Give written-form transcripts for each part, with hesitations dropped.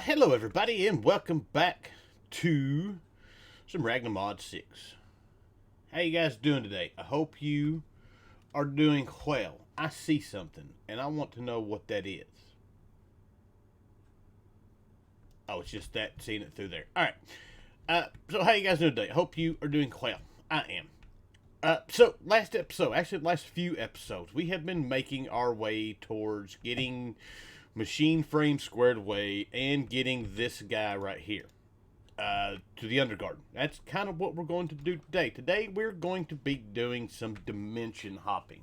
Hello everybody and welcome back to some Ragnamod 6. How you guys doing today? I hope you are doing well. I see something and I want to know what that is. Oh, it's just that seeing it through there. Alright. So how you guys doing today? I hope you are doing well. I am. So last episode, actually the last few episodes, we have been making our way towards getting machine frame squared away and getting this guy right here to the Undergarden. That's kind of what we're going to do today. Today we're going to be doing some dimension hopping.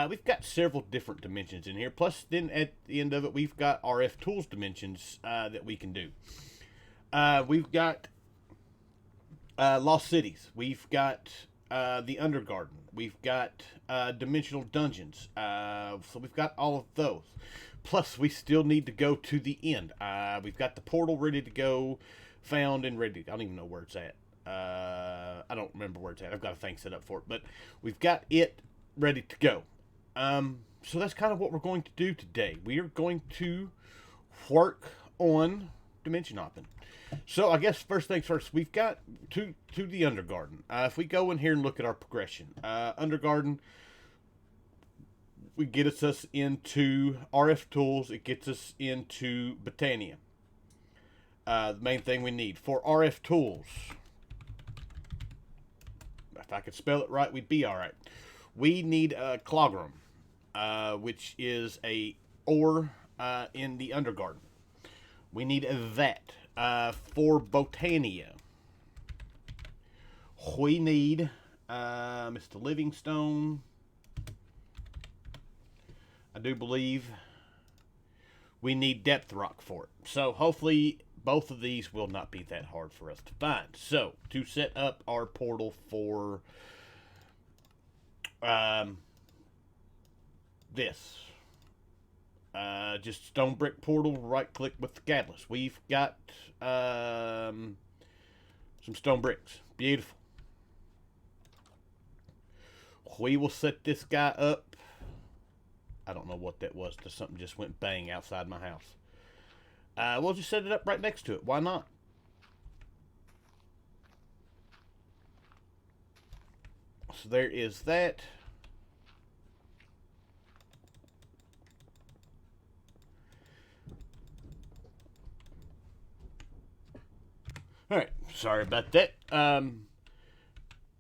We've got several different dimensions in here. Plus, then at the end of it, we've got RF Tools dimensions that we can do. We've got Lost Cities. We've got the Undergarden. We've got dimensional dungeons. So we've got all of those. Plus, we still need to go to the end. We've got the portal ready to go, found and ready. I don't even know where it's at. I don't remember where it's at. I've got a thing set up for it. But we've got it ready to go. So that's kind of what we're going to do today. We are going to work on dimension hopping. So I guess first things first, we've got to the Undergarden. If we go in here and look at our progression, Undergarden, it gets us into RF Tools. It gets us into Botania. The main thing we need for RF Tools, if I could spell it right, we'd be all right. We need Clogram, which is a ore in the Undergarden. We need that. For Botania, we need Mr. Livingstone. I do believe we need depth rock for it. So hopefully both of these will not be that hard for us to find. So to set up our portal for this, just stone brick portal, right click with the catalyst. We've got some stone bricks. Beautiful. We will set this guy up. I don't know what that was. Something just went bang outside my house. We'll just set it up right next to it. Why not? So there is that. All right. Sorry about that.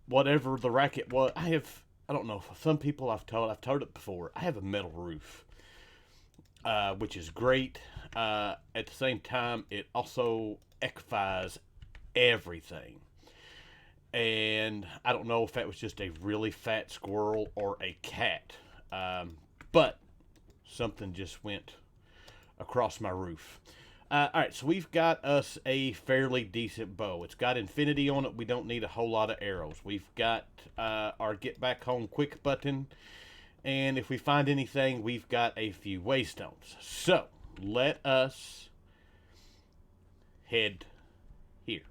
Whatever the racket was, I don't know. Some people I've told it before. I have a metal roof, which is great. At the same time, it also equifies everything. And I don't know if that was just a really fat squirrel or a cat. But something just went across my roof. Alright, so we've got us a fairly decent bow. It's got infinity on it. We don't need a whole lot of arrows. We've got our get back home quick button. And if we find anything, we've got a few waystones. So, let us head here.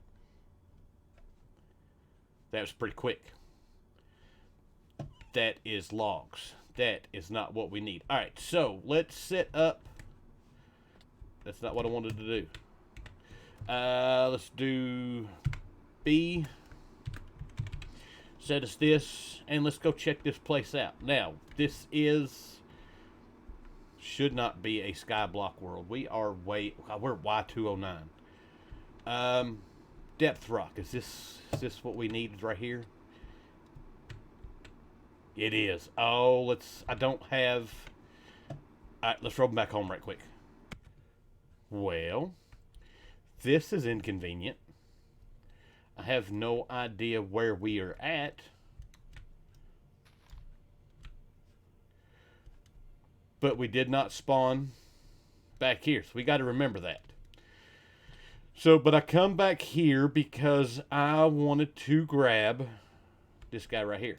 That was pretty quick. That is logs. That is not what we need. Alright, so let's set up. That's not what I wanted to do. Let's do B. Set us this, and let's go check this place out. Now, this should not be a skyblock world. We are we're Y209. Depth rock. Is this what we need right here? It is. Oh, I don't have. All right, let's roll them back home right quick. Well, this is inconvenient. I have no idea where we are at. But we did not spawn back here, so we got to remember that. So, but I come back here because I wanted to grab this guy right here.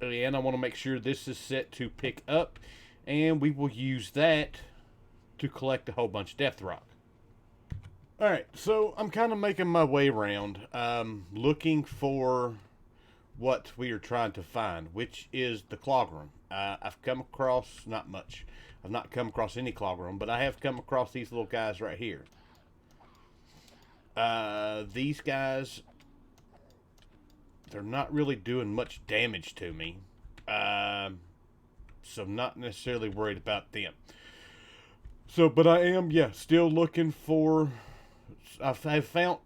And I want to make sure this is set to pick up, and we will use that to collect a whole bunch of depth rock. Alright, so I'm kind of making my way around, looking for what we are trying to find, which is the cloggrum. I've come across, not much. I've not come across any cloggrum, but I have come across these little guys right here. These guys, they're not really doing much damage to me. So not necessarily worried about them. So, but I am, yeah, still looking for. I've found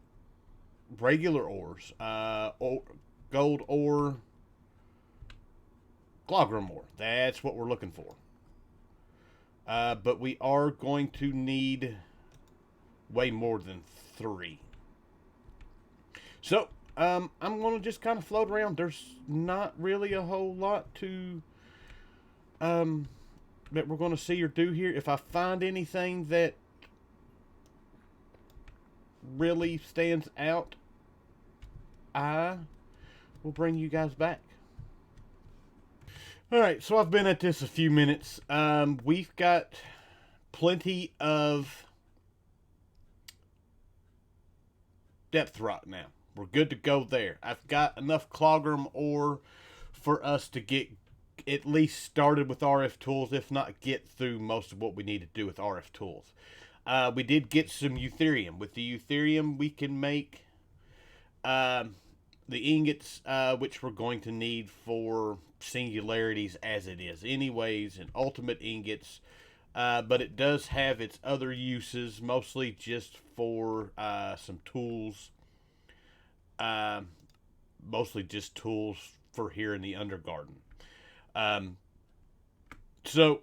regular ores, gold ore, cloggrum ore. That's what we're looking for. But we are going to need way more than 3. So, I'm going to just kind of float around. There's not really a whole lot to that we're going to see or do here. If I find anything that really stands out, I will bring you guys back. Alright, so I've been at this a few minutes. We've got plenty of depth rock now. We're good to go there. I've got enough cloggrum ore for us to get at least started with RF tools, if not get through most of what we need to do with RF tools. We did get some eutherium. With the eutherium, we can make the ingots, which we're going to need for singularities as it is. Anyways, and ultimate ingots. But it does have its other uses, mostly just for some tools. Mostly just tools for here in the Undergarden. So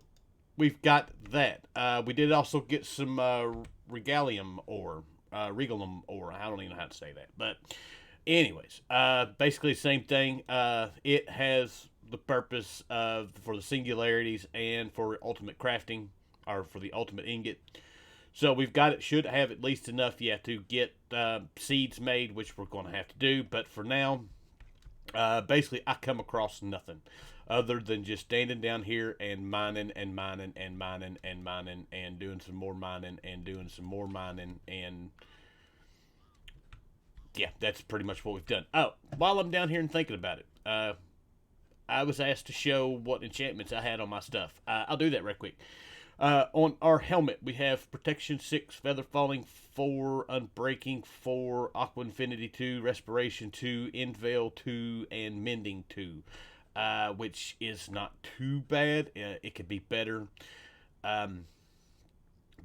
we've got that. We did also get some regalum ore. Regalum ore. I don't even know how to say that. But anyways, basically the same thing. It has the purpose of for the singularities and for ultimate crafting, or for the ultimate ingot. So we've got it. Should have at least enough, yeah, to get seeds made, which we're going to have to do. But for now, basically, I come across nothing other than just standing down here and mining and mining and mining and mining and doing some more mining and doing some more mining, and yeah, that's pretty much what we've done. Oh, while I'm down here and thinking about it, I was asked to show what enchantments I had on my stuff. I'll do that real quick. On our helmet, we have Protection 6, Feather Falling 4, Unbreaking 4, Aqua Infinity 2, Respiration 2, Inveil 2, and Mending 2, which is not too bad. It could be better.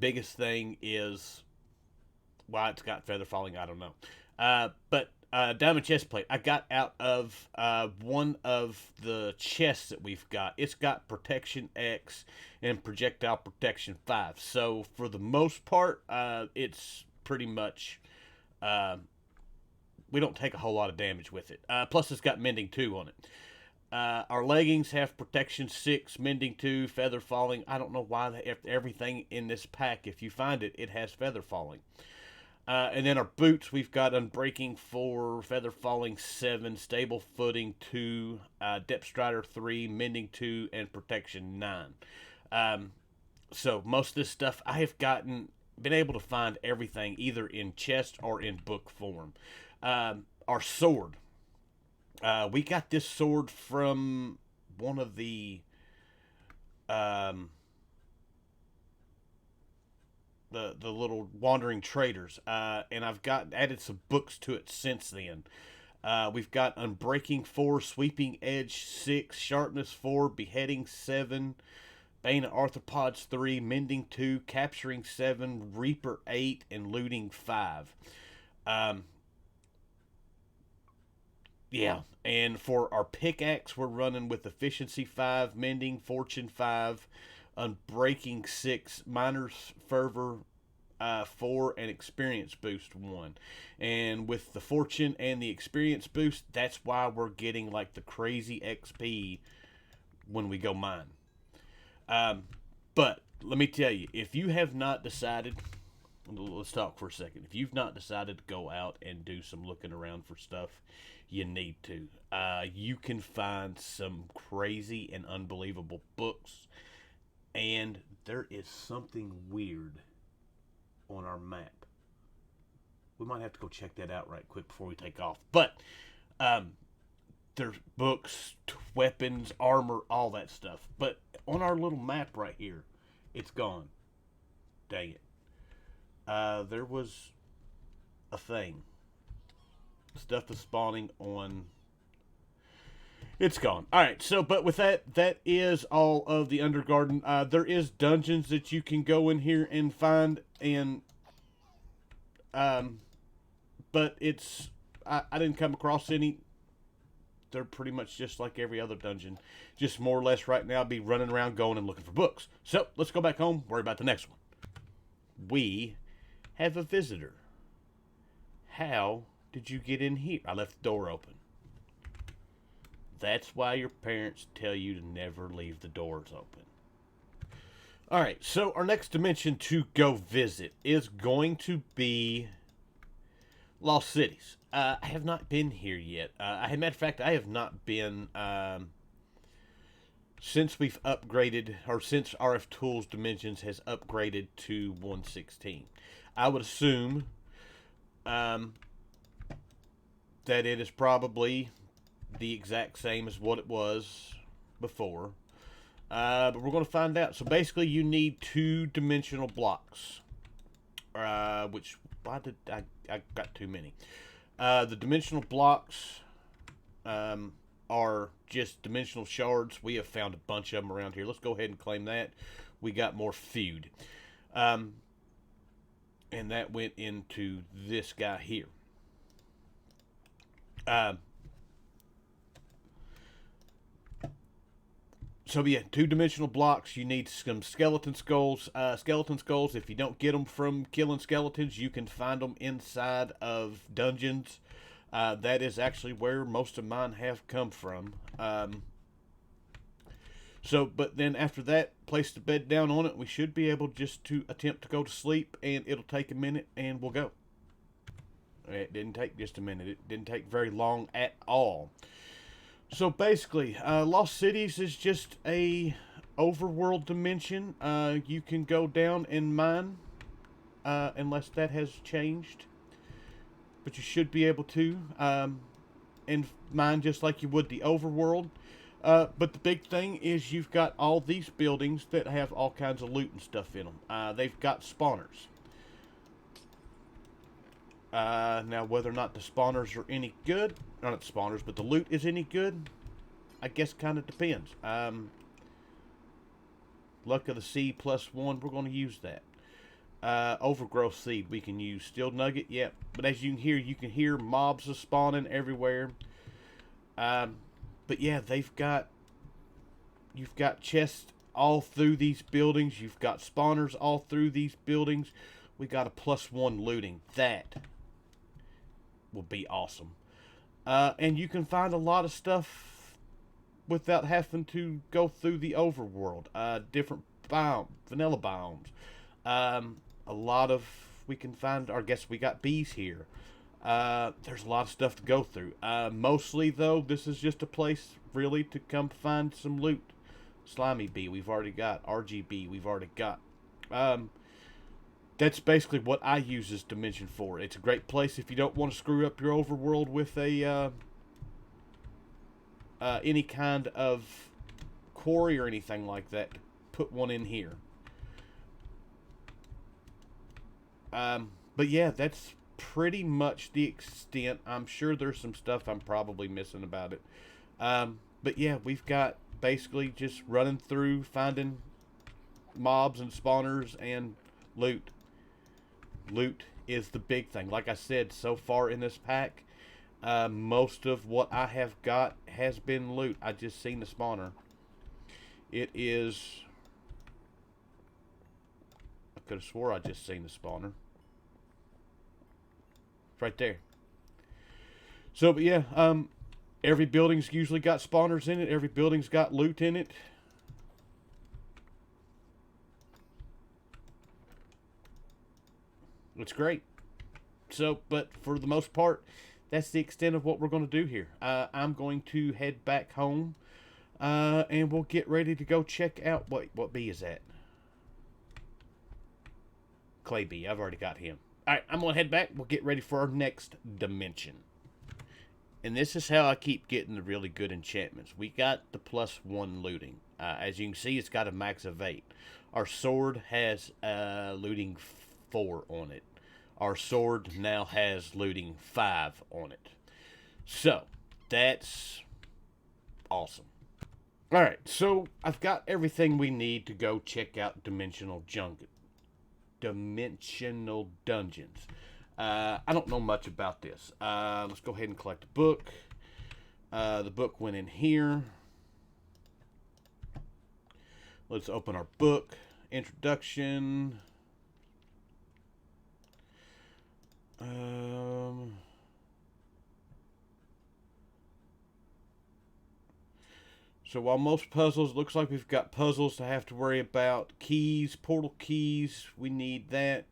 Biggest thing is why it's got Feather Falling, I don't know. But diamond chest plate I got out of one of the chests that we've got. It's got protection X and projectile protection 5, so for the most part it's pretty much we don't take a whole lot of damage with it. Plus it's got mending 2 on it. Our leggings have protection 6, mending 2, feather falling. I don't know why everything in this pack, if you find it, it has feather falling. And then our boots, we've got Unbreaking 4, Feather Falling 7, Stable Footing 2, Depth Strider 3, Mending 2, and Protection 9. So most of this stuff I have been able to find everything either in chest or in book form. Our sword. We got this sword from one of the the little wandering traders, and I've added some books to it since then. We've got Unbreaking 4, Sweeping Edge 6, Sharpness 4, Beheading 7, Bane of Arthropods 3, Mending 2, Capturing 7, Reaper 8, and Looting 5. Yeah, and for our pickaxe, we're running with Efficiency 5, Mending, Fortune 5, Unbreaking 6, Miner's Fervor 4, and Experience Boost 1. And with the Fortune and the Experience Boost, that's why we're getting like the crazy XP when we go mine. But let me tell you, if you have not decided, let's talk for a second. If you've not decided to go out and do some looking around for stuff, you need to. You can find some crazy and unbelievable books, and there is something weird on our map. We might have to go check that out right quick before we take off. But there's books, weapons, armor, all that stuff. But on our little map right here, it's gone. Dang it. There was a thing. Stuff is spawning on. It's gone. All right. So, but with that, that is all of the Undergarden. There is dungeons that you can go in here and find, and but it's I didn't come across any. They're pretty much just like every other dungeon, just more or less right now. Be running around going and looking for books. So let's go back home. Worry about the next one. We have a visitor. How did you get in here? I left the door open. That's why your parents tell you to never leave the doors open. Alright, so our next dimension to go visit is going to be Lost Cities. I have not been here yet. Matter of fact, I have not been since we've upgraded, or since RF Tools Dimensions has upgraded to 116. I would assume that it is probably the exact same as what it was before. But we're going to find out. So basically you need 2-dimensional blocks. Which, why did I got too many. The dimensional blocks are just dimensional shards. We have found a bunch of them around here. Let's go ahead and claim that. We got more food. And that went into this guy here. So yeah, 2-dimensional blocks. You need some skeleton skulls. Skeleton skulls, if you don't get them from killing skeletons, you can find them inside of dungeons. That is actually where most of mine have come from. But then after that, place the bed down on it. We should be able just to attempt to go to sleep, and it'll take a minute, and we'll go. It didn't take just a minute. It didn't take very long at all. So basically, Lost Cities is just a overworld dimension. You can go down and mine, unless that has changed. But you should be able to, and mine just like you would the overworld. But the big thing is you've got all these buildings that have all kinds of loot and stuff in them. They've got spawners. Now, whether or not the spawners are any good, not the spawners, but the loot is any good, I guess kind of depends. Luck of the Sea +1, we're going to use that. Overgrowth seed we can use. Steel nugget, yep. But as you can hear mobs are spawning everywhere. But yeah, you've got chests all through these buildings. You've got spawners all through these buildings. We got a +1 looting. That will be awesome. And you can find a lot of stuff without having to go through the overworld. Different vanilla biomes. A lot of, we can find, I guess we got bees here. There's a lot of stuff to go through. Mostly, though, this is just a place, really, to come find some loot. Slimy bee, we've already got. RGB, we've already got. That's basically what I use this dimension for. It's a great place if you don't want to screw up your overworld with a any kind of quarry or anything like that. Put one in here. But yeah, that's pretty much the extent. I'm sure there's some stuff I'm probably missing about it. But yeah, we've got basically just running through, finding mobs and spawners and loot. Loot is the big thing. Like I said, so far in this pack, most of what I have got has been loot. I just seen the spawner. It is... I could have swore I just seen the spawner. It's right there. So, but yeah, every building's usually got spawners in it. Every building's got loot in it. It's great. So, but for the most part, that's the extent of what we're going to do here. I'm going to head back home, and we'll get ready to go check out, what bee is that? Clay bee, I've already got him. Alright, I'm going to head back. We'll get ready for our next dimension. And this is how I keep getting the really good enchantments. We got the +1 looting. As you can see, it's got a max of 8. Our sword has looting 4 on it. Our sword now has looting 5 on it. So, that's awesome. Alright, so I've got everything we need to go check out Dimensional Dungeons. I don't know much about this. Let's go ahead and collect the book. The book went in here. Let's open our book. Introduction. So while most puzzles, looks like we've got puzzles to have to worry about. Keys, portal keys, we need that.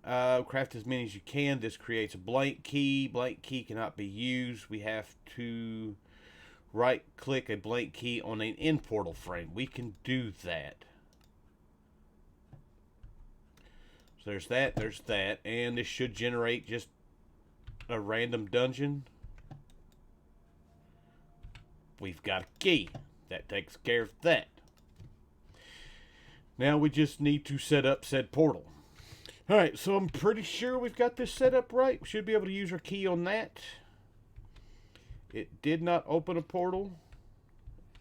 Craft as many as you can. This creates a blank key. Blank key cannot be used. We have to right click a blank key on an end portal frame. We can do that. So there's that, and this should generate just a random dungeon. We've got a key. That takes care of that. Now we just need to set up said portal. Alright, so I'm pretty sure we've got this set up right. We should be able to use our key on that. It did not open a portal.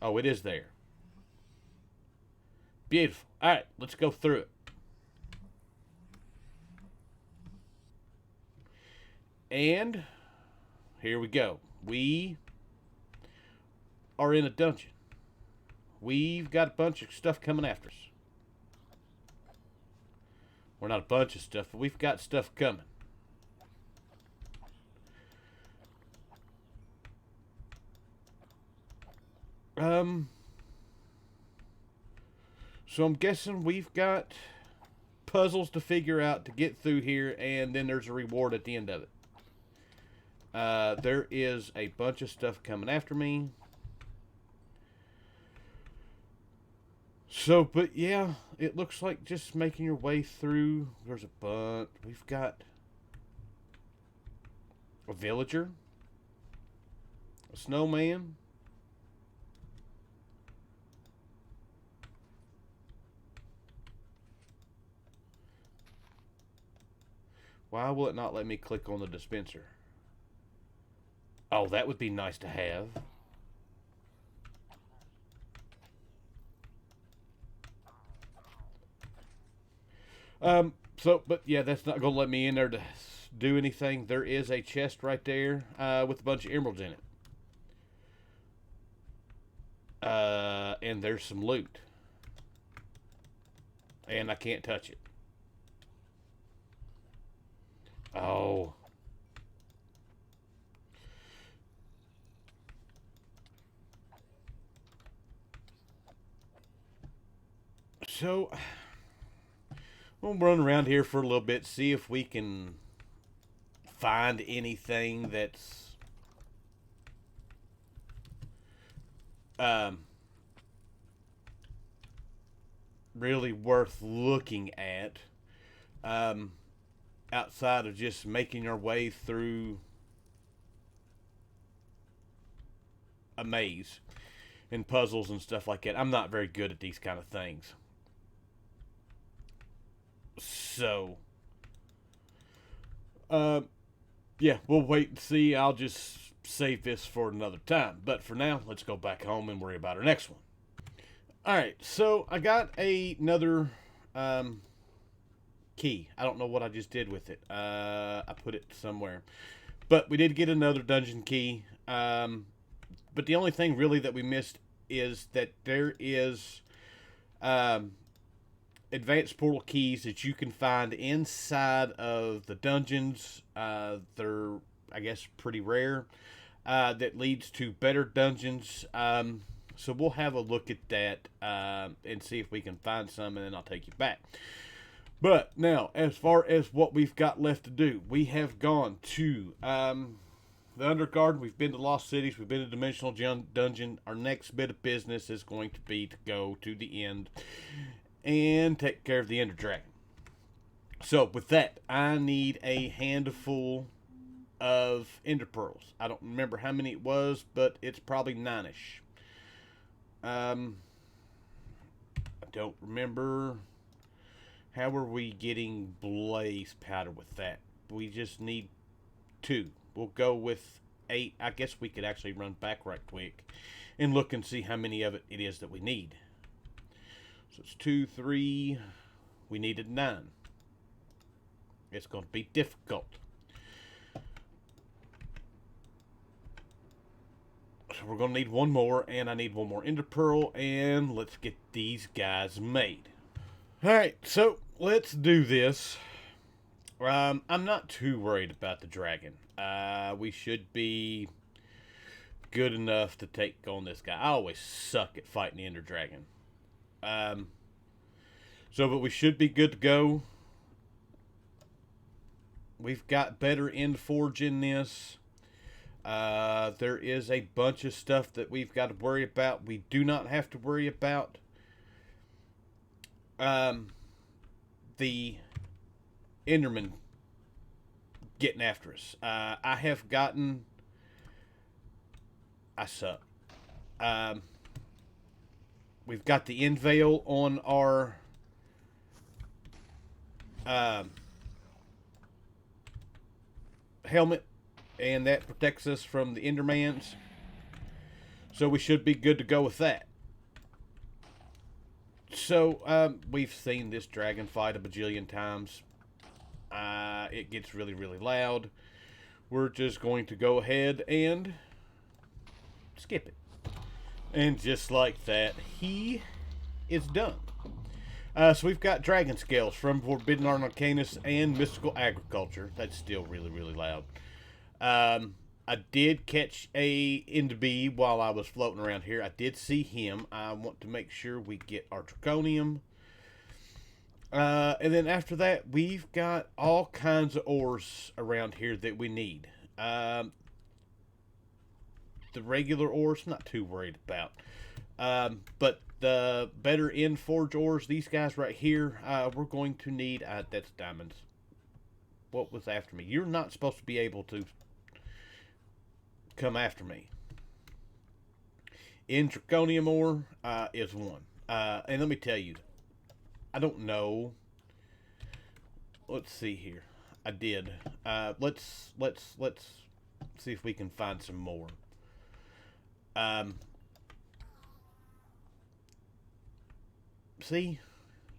Oh, it is there. Beautiful. Alright, let's go through it. And here we go. We are in a dungeon. We've got a bunch of stuff coming after us. We're not a bunch of stuff, but we've got stuff coming. So I'm guessing we've got puzzles to figure out to get through here, and then there's a reward at the end of it. There is a bunch of stuff coming after me. So, but yeah, it looks like just making your way through. There's a bunch. We've got a villager, a snowman, why will it not let me click on the dispenser? Oh, that would be nice to have. But yeah, that's not going to let me in there to do anything. There is a chest right there with a bunch of emeralds in it. And there's some loot. And I can't touch it. Oh. So, we'll run around here for a little bit, see if we can find anything that's really worth looking at, outside of just making our way through a maze and puzzles and stuff like that. I'm not very good at these kind of things. So, yeah, we'll wait and see. I'll just save this for another time. But for now, let's go back home and worry about our next one. Alright, so I got another key. I don't know what I just did with it. I put it somewhere. But we did get another dungeon key. But the only thing really that we missed is that there is advanced portal keys that you can find inside of the dungeons. They're, I guess, pretty rare. That leads to better dungeons. So we'll have a look at that and see if we can find some, and then I'll take you back. But now, as far as what we've got left to do, we have gone to the Undergarden. We've been to Lost Cities. We've been to Dimensional Dungeon. Our next bit of business is going to be to go to the end and take care of the Ender Dragon. So with that, I need a handful of ender pearls. I don't remember how many it was, but it's probably 9-ish. I don't remember. How are we getting blaze powder with that? We just need 2. We'll go with 8. I guess we could actually run back right quick and look and see how many of it is that we need. So it's 2, 3. We needed 9. It's going to be difficult. So we're going to need 1 more, and I need 1 more ender pearl, and let's get these guys made. Alright, so let's do this. I'm not too worried about the dragon. We should be good enough to take on this guy. I always suck at fighting the ender dragon. But we should be good to go. We've got better end forge in this. There is a bunch of stuff that we've got to worry about. We do not have to worry about the Enderman getting after us. I suck. We've got the end veil on our helmet, and that protects us from the Endermans. So we should be good to go with that. So, we've seen this dragon fight a bajillion times. It gets really, really loud. We're just going to go ahead and skip it. And just like that, he is done. So we've got dragon scales from Forbidden Art Arcanus and Mystical Agriculture. That's still really, really loud. I did catch a end bee while I was floating around here. I did see him. I want to make sure we get our draconium. And then after that, we've got all kinds of ores around here that we need. The regular ores, not too worried about. But the better end forge ores, these guys right here, we're going to need. That's diamonds. What was after me? You're not supposed to be able to come after me. In draconium ore is 1. And let me tell you, I don't know. Let's see here. I did. Let's see if we can find some more. See,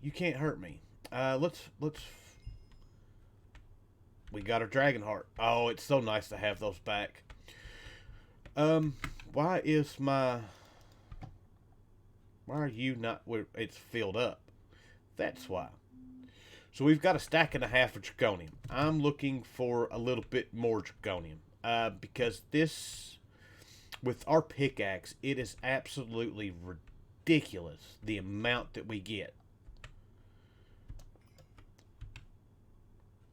you can't hurt me. Let's. We got our dragon heart. Oh, it's so nice to have those back. Why are you not where it's filled up? That's why. So we've got a stack and a half of draconium. I'm looking for a little bit more draconium. Because this, with our pickaxe, it is absolutely ridiculous the amount that we get.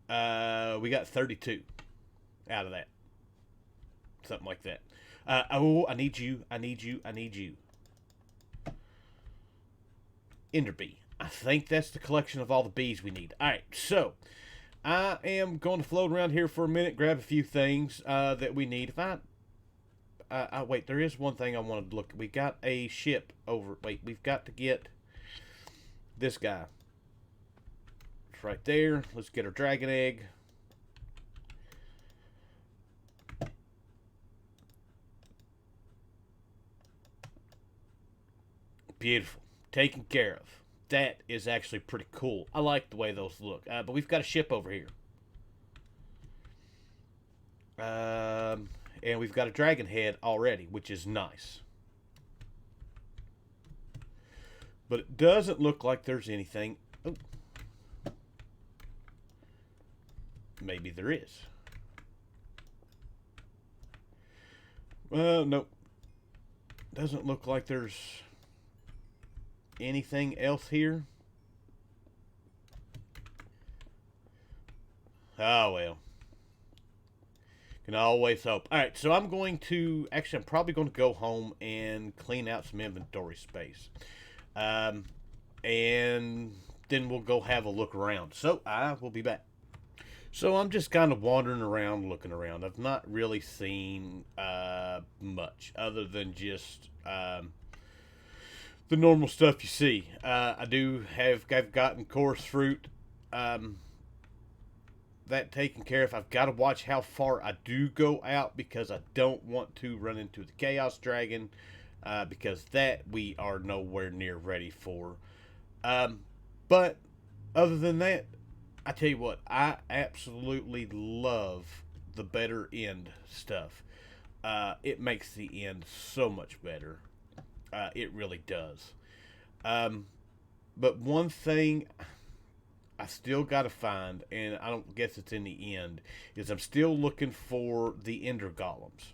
We got 32 out of that. Something like that. I need you. Ender bee. I think that's the collection of all the bees we need. Alright, so I am going to float around here for a minute, grab a few things that we need. If wait, there is one thing I wanted to look at. We got a ship over. Wait, we've got to get this guy. It's right there. Let's get our dragon egg. Beautiful. Taken care of. That is actually pretty cool. I like the way those look. But we've got a ship over here. And we've got a dragon head already, which is nice. But it doesn't look like there's anything. Oh. Maybe there is. Nope. Doesn't look like there's anything else here. Oh, well. Can always hope. Alright, so I'm going to... Actually, I'm probably going to go home and clean out some inventory space. And then we'll go have a look around. So, I will be back. So I'm just kind of wandering around, looking around. I've not really seen much other than just the normal stuff you see. I've gotten coarse fruit. Um, that taken care of. I've got to watch how far I do go out because I don't want to run into the Chaos Dragon because that we are nowhere near ready for. Um, but other than that, I tell you what, I absolutely love the better end stuff. It makes the end so much better. It really does. Um, but one thing I still got to find, and I don't guess it's in the end, is I'm still looking for the Ender Golems.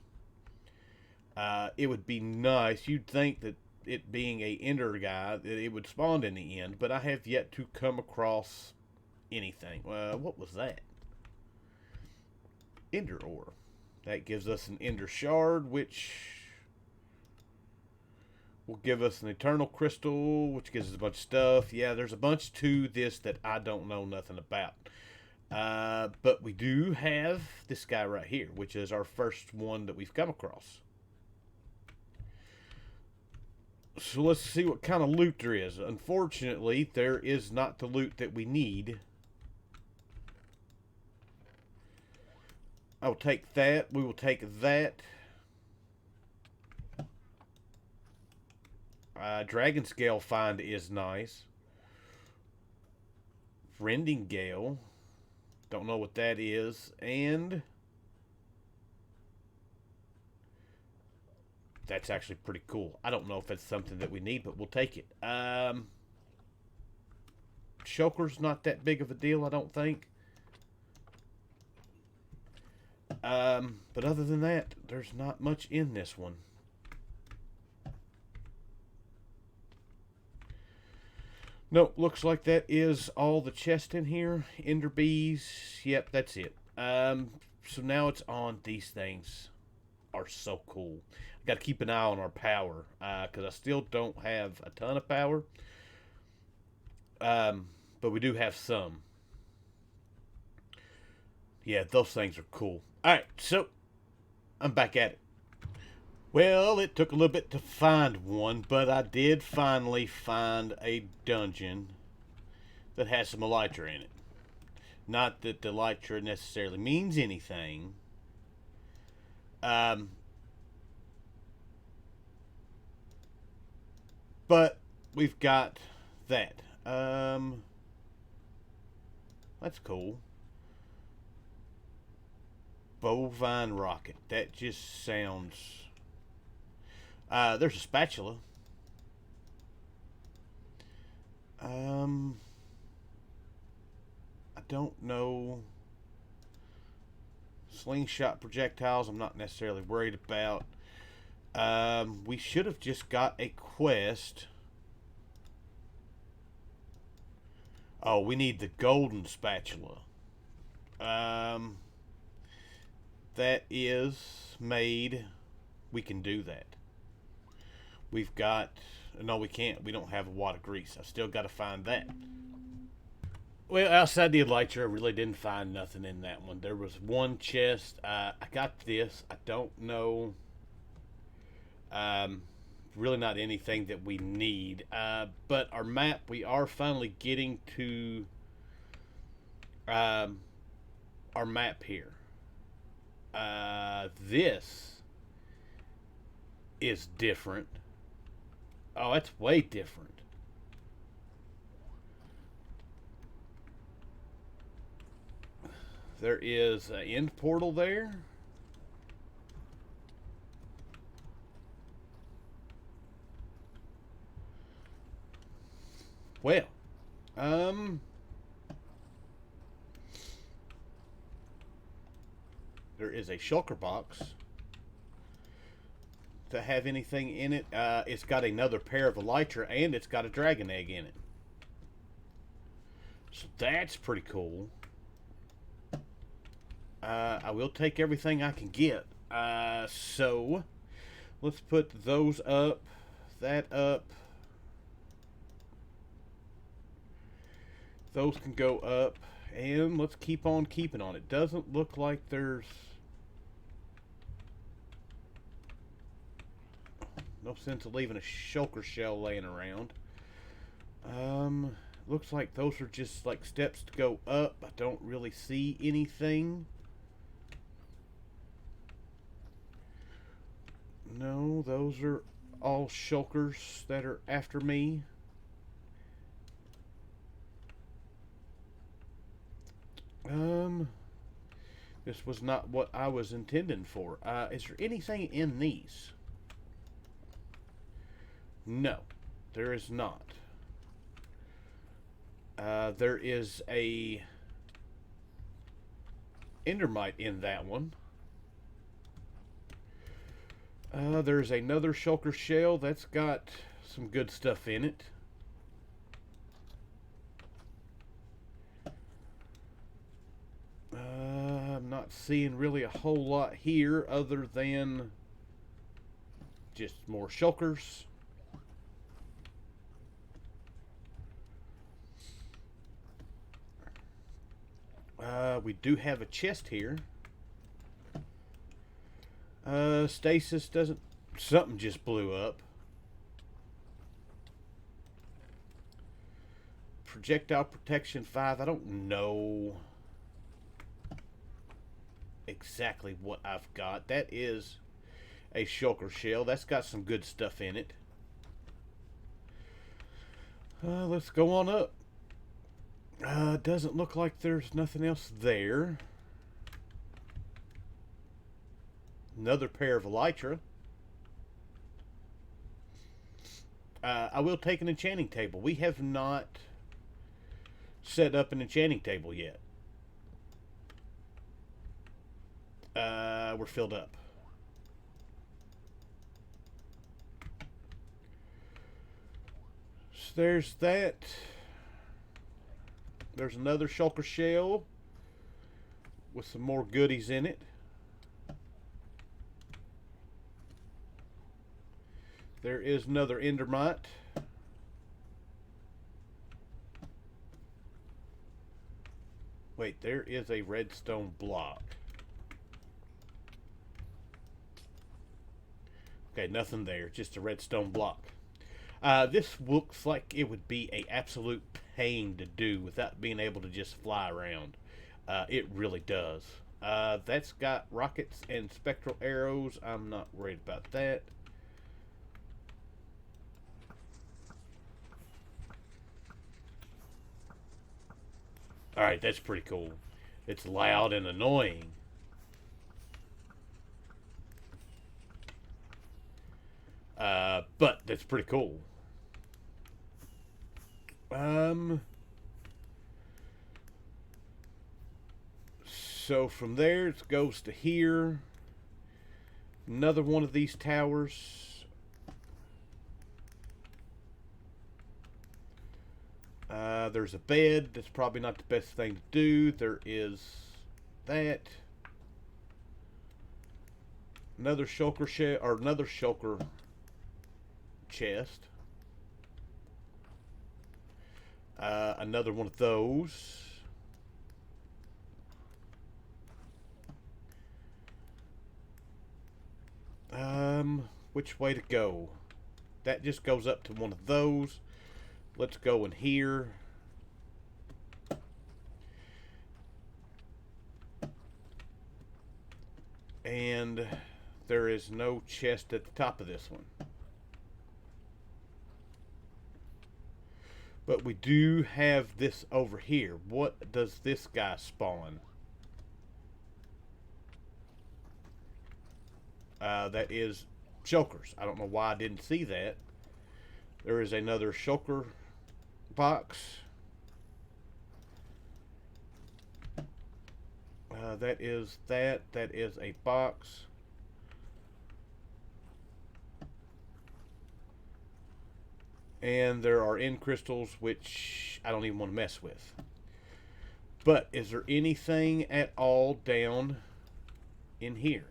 It would be nice. You'd think that it being a Ender guy, that it would spawn in the end, but I have yet to come across anything. What was that? Ender ore. That gives us an Ender shard, which will give us an eternal crystal, which gives us a bunch of stuff. Yeah, there's a bunch to this that I don't know nothing about. But we do have this guy right here, which is our first one that we've come across. So let's see what kind of loot there is. Unfortunately, there is not the loot that we need. I will take that. We will take that. Dragon Scale find is nice. Rending Gale. Don't know what that is. And that's actually pretty cool. I don't know if it's something that we need, but we'll take it. Shulker's not that big of a deal, I don't think. But other than that, there's not much in this one. Nope, looks like that is all the chest in here. Ender bees. Yep, that's it. So now it's on. These things are so cool. I got to keep an eye on our power because I still don't have a ton of power. But we do have some. Yeah, those things are cool. Alright, so I'm back at it. Well, it took a little bit to find one, but I did finally find a dungeon that has some elytra in it. Not that the elytra necessarily means anything. But we've got that. That's cool. Bovine rocket. That just sounds... there's a spatula. I don't know. Slingshot projectiles I'm not necessarily worried about. We should have just got a quest. Oh, we need the golden spatula. That is made. We can do that. We've got... No, we can't. We don't have a wad of grease. I still got to find that. Well, outside the elytra, I really didn't find nothing in that one. There was one chest. I got this. I don't know. Really not anything that we need. But our map, we are finally getting to our map here. This is different. Oh, that's way different. There is an end portal there. Well, there is a shulker box. To have anything in it, it's got another pair of elytra and it's got a dragon egg in it. So that's pretty cool. I will take everything I can get. So let's put those up, that up. Those can go up, And let's keep on keeping on. It doesn't look like there's no sense of leaving a shulker shell laying around. Looks like those are just like steps to go up. I don't really see anything. No, those are all shulkers that are after me. This was not what I was intending for. Is there anything in these? No, there is not. There is a endermite in that one. There's another shulker shell that's got some good stuff in it. I'm not seeing really a whole lot here other than just more shulkers. We do have a chest here. Stasis doesn't... Something just blew up. Projectile protection 5. I don't know exactly what I've got. That is a shulker shell. That's got some good stuff in it. Let's go on up. Doesn't look like there's nothing else there. Another pair of elytra. I will take an enchanting table. We have not set up an enchanting table yet. We're filled up. So there's that. There's another shulker shell with some more goodies in it. There is another endermite. Wait, there is a redstone block. Okay, nothing there, just a redstone block. This looks like it would be an absolute pain to do without being able to just fly around. It really does. That's got rockets and spectral arrows. I'm not worried about that. Alright, that's pretty cool. It's loud and annoying. But that's pretty cool. So from there it goes to here. Another one of these towers. There's a bed. That's probably not the best thing to do. There is that. Another shulker shell, or another shulker chest. Another one of those. Which way to go? That just goes up to one of those. Let's go in here. And there is no chest at the top of this one. But we do have this over here. What does this guy spawn? That is shulkers. I don't know why I didn't see that. There is another shulker box. That is that. That is a box. And there are end crystals, which I don't even want to mess with. But is there anything at all down in here?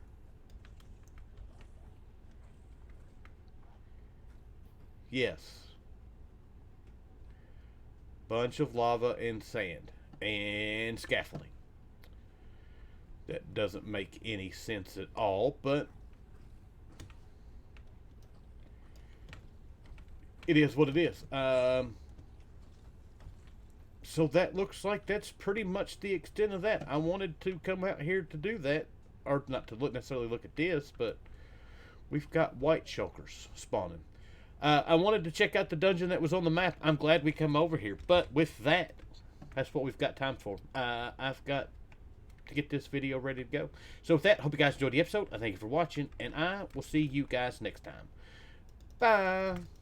Yes. Bunch of lava and sand. and scaffolding. That doesn't make any sense at all, but it is what it is. So that looks like that's pretty much the extent of that. I wanted to come out here to do that, or not to necessarily look at this, but we've got white shulkers spawning. I wanted to check out the dungeon that was on the map. I'm glad we come over here. But with that, that's what we've got time for. I've got to get this video ready to go. So with that, hope you guys enjoyed the episode. I thank you for watching, and I will see you guys next time. Bye.